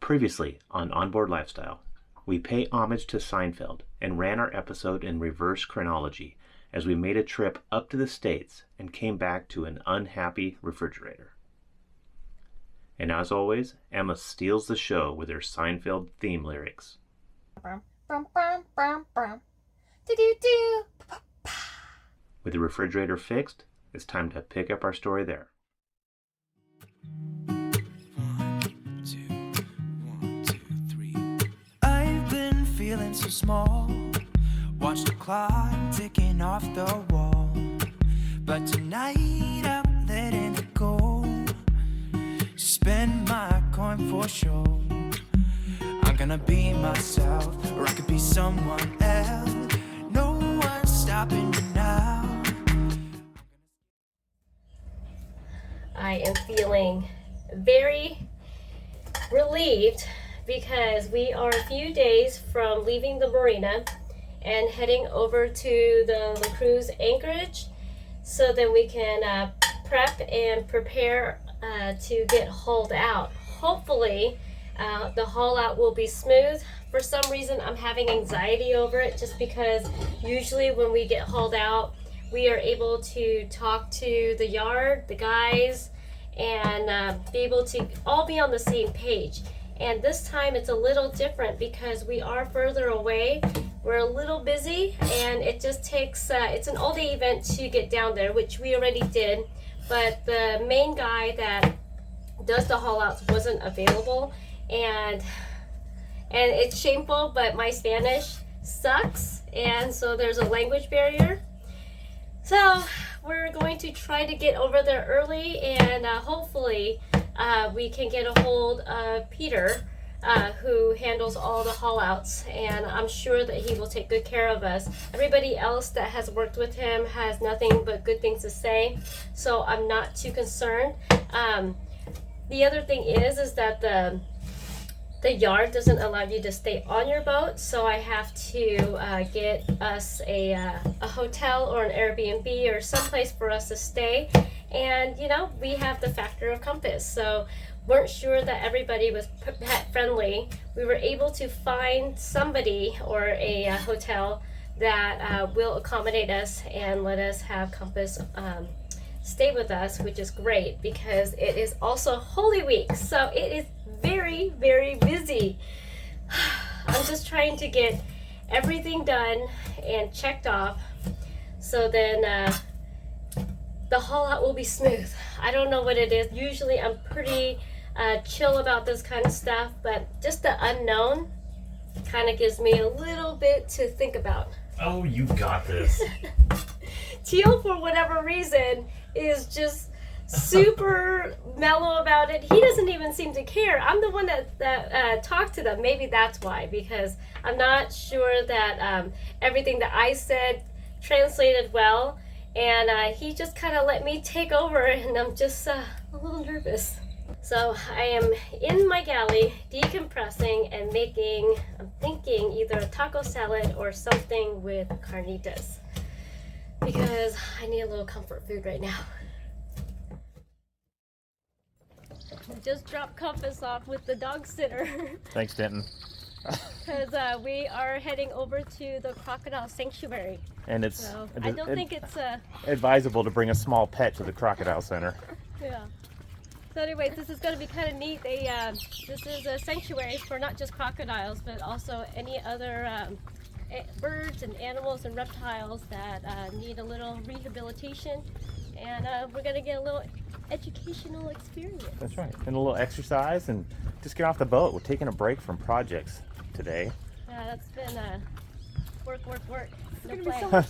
Previously on Onboard Lifestyle, we pay homage to Seinfeld and ran our episode in reverse chronology as we made a trip up to the States and came back to an unhappy refrigerator. And as always, Emma steals the show with her Seinfeld theme lyrics. With the refrigerator fixed, it's time to pick up our story there. Feeling so small, watch the clock ticking off the wall, but tonight I'm letting it go. Spend my coin for sure. I'm gonna be myself, or I could be someone else. No one's stopping me now. I am feeling very relieved because we are a few days from leaving the marina and heading over to the La Cruz anchorage so that we can prep and prepare to get hauled out. Hopefully the haul out will be smooth. For some reason I'm having anxiety over it, just because usually when we get hauled out we are able to talk to the yard, the guys, and be able to all be on the same page. And this time it's a little different because we are further away. We're a little busy, and it just takes, it's an all-day event to get down there, which we already did. But the main guy that does the haul-outs wasn't available. And it's shameful, but my Spanish sucks. And so there's a language barrier. So we're going to try to get over there early, and hopefully we can get a hold of Peter, who handles all the haul outs, and I'm sure that he will take good care of us. Everybody else that has worked with him has nothing but good things to say, so I'm not too concerned. The other thing is that the yard doesn't allow you to stay on your boat, so I have to get us a hotel or an Airbnb or someplace for us to stay. And you know, we have the factor of compass, so weren't sure that everybody was pet friendly. We were able to find somebody or a hotel that will accommodate us and let us have Compass stay with us, which is great because it is also Holy Week, so it is very, very busy. I'm just trying to get everything done and checked off, so then the haul out will be smooth. I don't know what it is. Usually I'm pretty chill about this kind of stuff, but just the unknown kind of gives me a little bit to think about. Oh, you got this. Teal, for whatever reason, is just super mellow about it. He doesn't even seem to care. I'm the one that talked to them. Maybe that's why, because I'm not sure that everything that I said translated well. And he just kind of let me take over, and I'm just a little nervous. So I am in my galley decompressing and I'm thinking either a taco salad or something with carnitas, because I need a little comfort food right now. I just dropped Compass off with the dog sitter. Thanks, Denton. Because we are heading over to the Crocodile Sanctuary. And it's so I don't think it's advisable to bring a small pet to the Crocodile Center. Yeah. So anyways, this is going to be kind of neat. This is a sanctuary for not just crocodiles, but also any other birds and animals and reptiles that need a little rehabilitation. And we're going to get a little educational experience. That's right. And a little exercise and just get off the boat. We're taking a break from projects today. Yeah, that's been work. No So plan.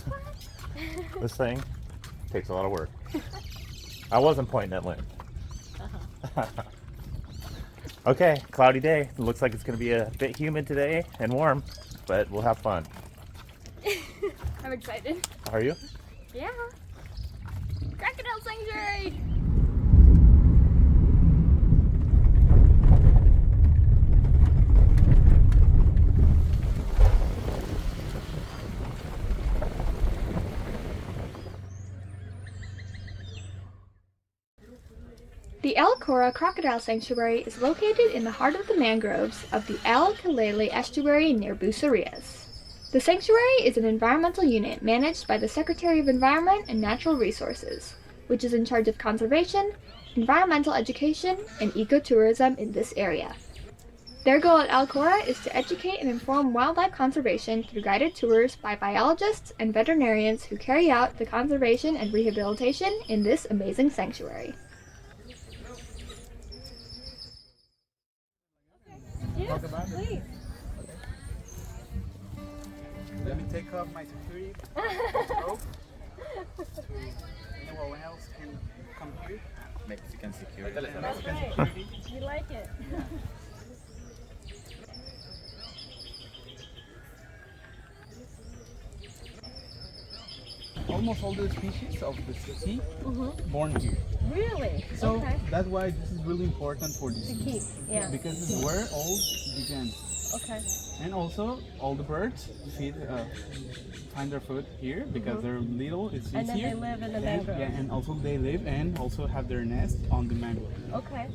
This thing takes a lot of work. I wasn't pointing at Lynn. Okay, cloudy day. It looks like it's going to be a bit humid today and warm, but we'll have fun. I'm excited. Are you? Yeah. Crocodile Sanctuary! The elk Cora Crocodile Sanctuary is located in the heart of the mangroves of the El Calele estuary near Bucerias. The sanctuary is an environmental unit managed by the Secretary of Environment and Natural Resources, which is in charge of conservation, environmental education, and ecotourism in this area. Their goal at El Cora is to educate and inform wildlife conservation through guided tours by biologists and veterinarians who carry out the conservation and rehabilitation in this amazing sanctuary. Talk about it. Please. Let me take off my security rope. Anyone else can come here? Mexican security. Mexican security. We like it. Almost all the species of the sea born here. Really? So Okay. that's why this is really important for this To keep, yeah. because it's where all began. Okay. And also all the birds find their food here because they're little, it's easier. And then they live in the mangrove. Yeah, and also they live and also have their nest on the mangrove. Okay.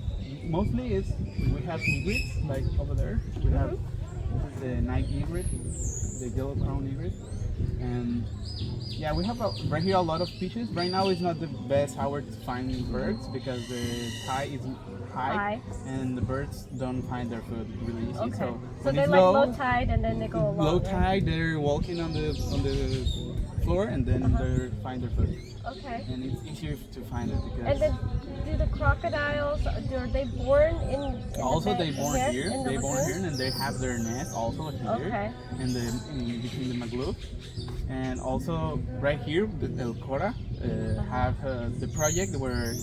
Mostly we have egrets, like over there. We have this is the night egret, the yellow crown egret. And yeah, we have right here a lot of species. Right now is not the best hour to find birds because the tide is high and the birds don't find their food really easy. Okay. So So when they're it's like low low tide and then they go along. low right? tide, they're walking on the floor and then they find their food. Okay. And it's easier to find it because And then do the crocodiles, are they born in also the they born here. in the They born lagoon? here and they have their nest also here Okay. in between the mangrove. And also right here, the El Cora have the project where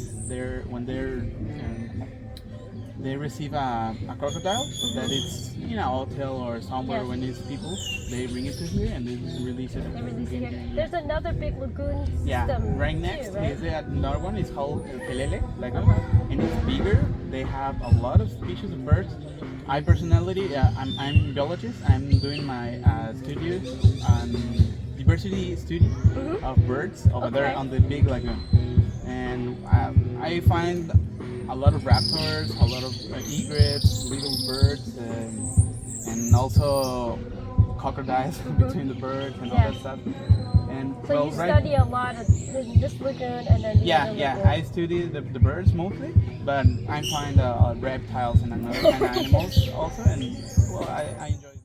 they receive a crocodile that it's in a hotel or somewhere Yes. when it's people, they bring it to here and they release it. They release it here. There's another big lagoon system. Yeah, right too, next right? is another one. It's called El Pelele, and it's bigger. They have a lot of species of birds. I personality, I'm biologist. I'm doing my studio, diversity study of birds over there Okay. on the big lagoon, and I find a lot of raptors, a lot of egrets, little birds, and also crocodiles between the birds and all Yeah. that stuff. And So well, you right, study a lot of this lagoon and then the yeah, other yeah. lagoon. I study the birds mostly, but I find reptiles and another kind of animals also, and well, I enjoy it.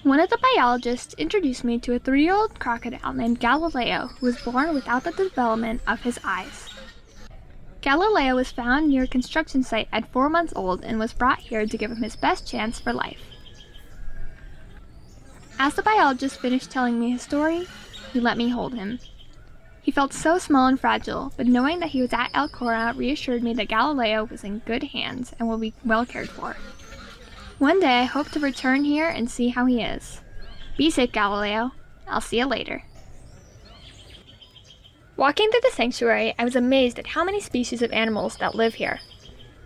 One of the biologists introduced me to a 3-year-old crocodile named Galileo who was born without the development of his eyes. Galileo was found near a construction site at 4 months old and was brought here to give him his best chance for life. As the biologist finished telling me his story, he let me hold him. He felt so small and fragile, but knowing that he was at El Cora reassured me that Galileo was in good hands and will be well cared for. One day I hope to return here and see how he is. Be safe, Galileo. I'll see you later. Walking through the sanctuary, I was amazed at how many species of animals that live here.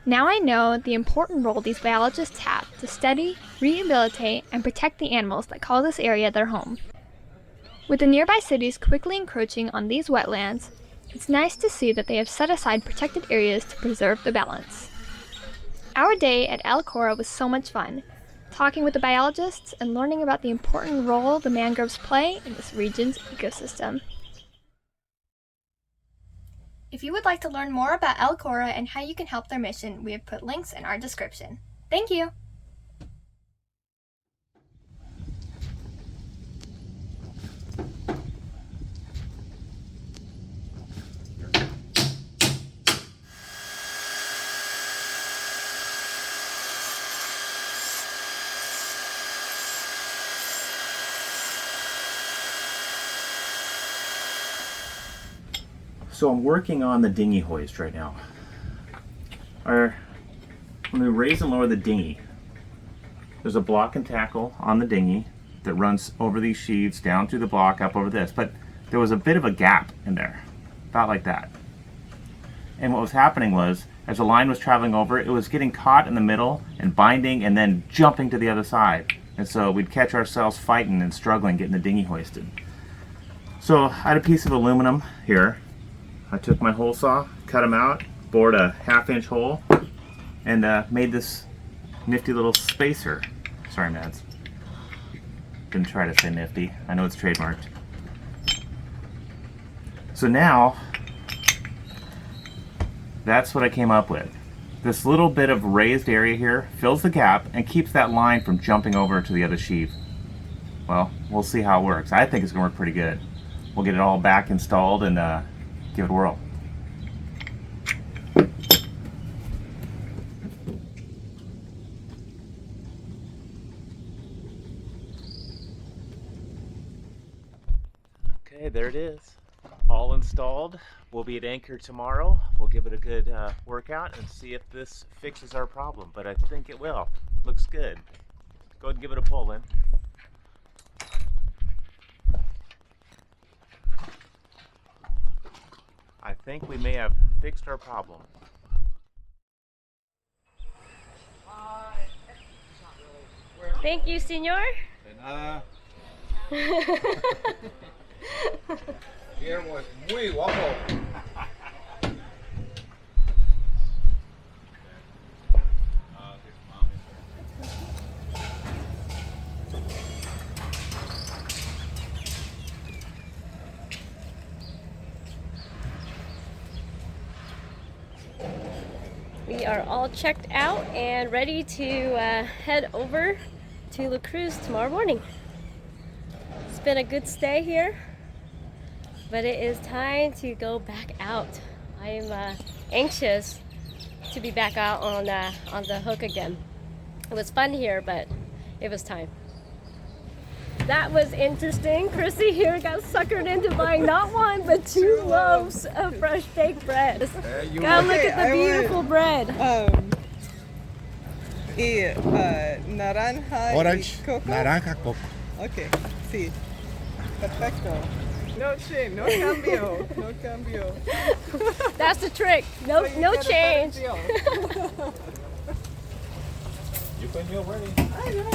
Now I know the important role these biologists have to study, rehabilitate, and protect the animals that call this area their home. With the nearby cities quickly encroaching on these wetlands, it's nice to see that they have set aside protected areas to preserve the balance. Our day at El Cora was so much fun, talking with the biologists and learning about the important role the mangroves play in this region's ecosystem. If you would like to learn more about El Cora and how you can help their mission, we have put links in our description. Thank you! So I'm working on the dinghy hoist right now. When we raise and lower the dinghy, there's a block and tackle on the dinghy that runs over these sheaves, down through the block, up over this. But there was a bit of a gap in there, about like that. And what was happening was, as the line was traveling over, it was getting caught in the middle and binding and then jumping to the other side. And so we'd catch ourselves fighting and struggling getting the dinghy hoisted. So I had a piece of aluminum here. I took my hole saw, cut them out, bored a 1/2-inch hole and made this nifty little spacer. Sorry, Mads. Didn't try to say nifty. I know it's trademarked. So now, that's what I came up with. This little bit of raised area here fills the gap and keeps that line from jumping over to the other sheave. Well, we'll see how it works. I think it's gonna work pretty good. We'll get it all back installed and give it a whirl. Okay, there it is. All installed. We'll be at anchor tomorrow. We'll give it a good workout and see if this fixes our problem, but I think it will. Looks good. Go ahead and give it a pull, Lynn. I think we may have fixed our problem. Thank you, senor. Guillermo es muy guapo. We are all checked out and ready to head over to La Cruz tomorrow morning. It's been a good stay here, but it is time to go back out. I am anxious to be back out on the hook again. It was fun here, but it was time. That was interesting. Chrissy here got suckered into buying not one, but two loaves of fresh baked bread. Gotta look at the beautiful bread. Naranja Orange, y coco. naranja, coco. Okay, sí. Perfecto. No change, no cambio, no cambio. That's the trick. No, So you no get a change. better deal. You can you ready? I know.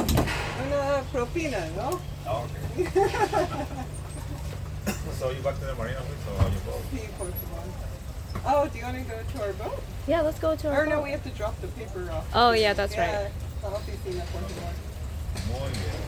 Una propina, no? Oh, okay. So you back to the marina with or you boat? Sí, por favor. Oh, do you want to go to our boat? Yeah, let's go to our Or no, boat. we have to drop the paper off. Oh yeah, that's right. Yeah, la oficina, por favor. Muy bien.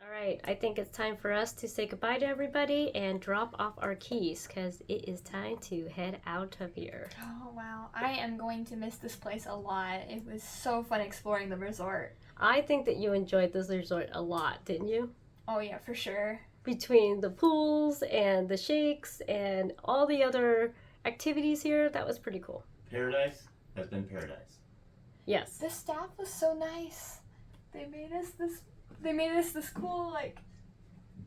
All right, I think it's time for us to say goodbye to everybody and drop off our keys because it is time to head out of here. Oh wow, I am going to miss this place a lot. It was so fun exploring the resort. I think that you enjoyed this resort a lot, didn't you? Oh yeah, for sure. Between the pools and the shakes and all the other activities here, that was pretty cool. Paradise has been paradise. Yes. The staff was so nice. They made us this cool like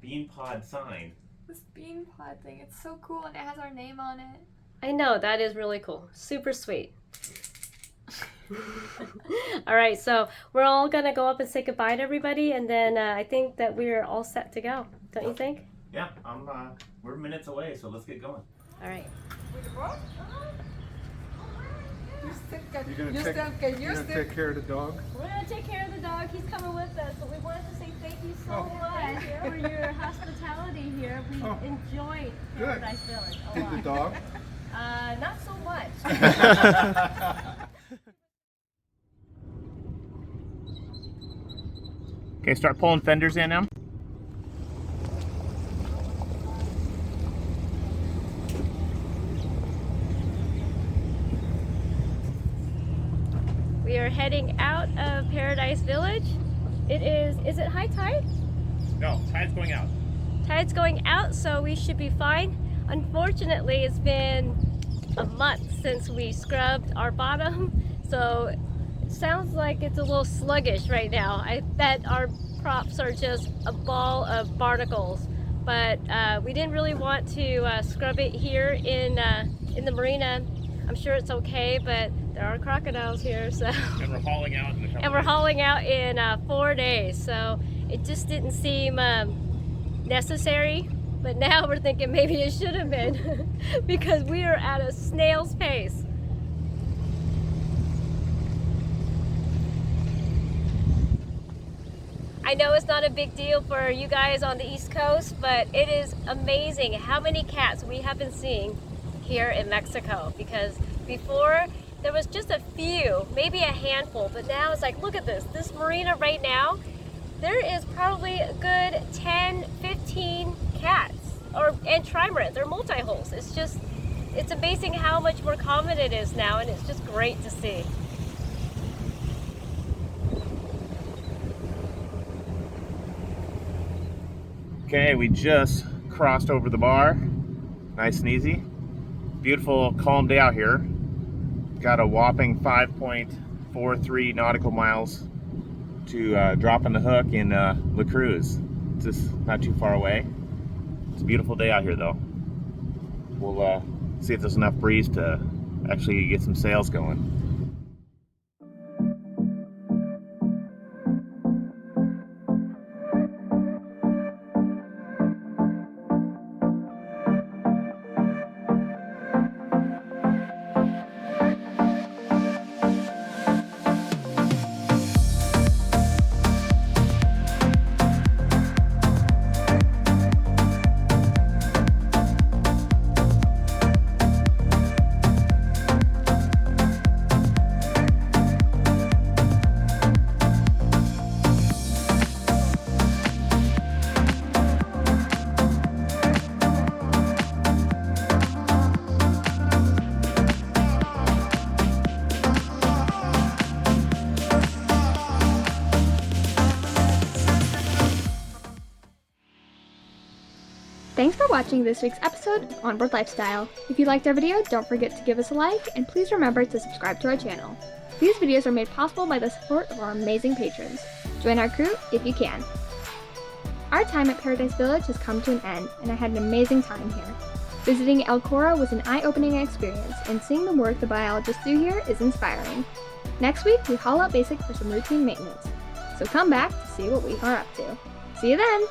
Bean pod sign. this bean pod thing. It's so cool and it has our name on it. I know, that is really cool. Super sweet. All right, so we're all gonna go up and say goodbye to everybody, and then I think that we're all set to go. Don't you think? Yeah, we're minutes away, so let's get going. All right. You're gonna take care of the dog? We're gonna take care of the dog. He's coming with us, but we wanted to say thank you so much for your hospitality here. We enjoyed Paradise Village a lot. The dog? Not so much. Okay, start pulling fenders in now. We are heading out of Paradise Village. Is it high tide? No, tide's going out. Tide's going out, so we should be fine. Unfortunately, it's been a month since we scrubbed our bottom, so it sounds like it's a little sluggish right now. I bet our props are just a ball of barnacles, but we didn't really want to scrub it here in the marina. I'm sure it's okay, but there are crocodiles here, so. And we're hauling out in a couple And we're hauling out in 4 days, so it just didn't seem necessary. But now we're thinking maybe it should have been because we are at a snail's pace. I know it's not a big deal for you guys on the East Coast, but it is amazing how many cats we have been seeing here in Mexico, because before there was just a few, maybe a handful, but now it's like, look at this marina right now, there is probably a good 10, 15 cats, and trimarans, or multi-holes. It's amazing how much more common it is now, and it's just great to see. Okay, we just crossed over the bar. Nice and easy. Beautiful, calm day out here. Got a whopping 5.43 nautical miles to drop on the hook in La Cruz. It's just not too far away. It's a beautiful day out here though. We'll see if there's enough breeze to actually get some sails going. Thanks for watching this week's episode of Onboard Lifestyle. If you liked our video, don't forget to give us a like, and please remember to subscribe to our channel. These videos are made possible by the support of our amazing patrons. Join our crew if you can. Our time at Paradise Village has come to an end, and I had an amazing time here. Visiting El Cora was an eye-opening experience, and seeing the work the biologists do here is inspiring. Next week, we haul out Basik for some routine maintenance. So come back to see what we are up to. See you then!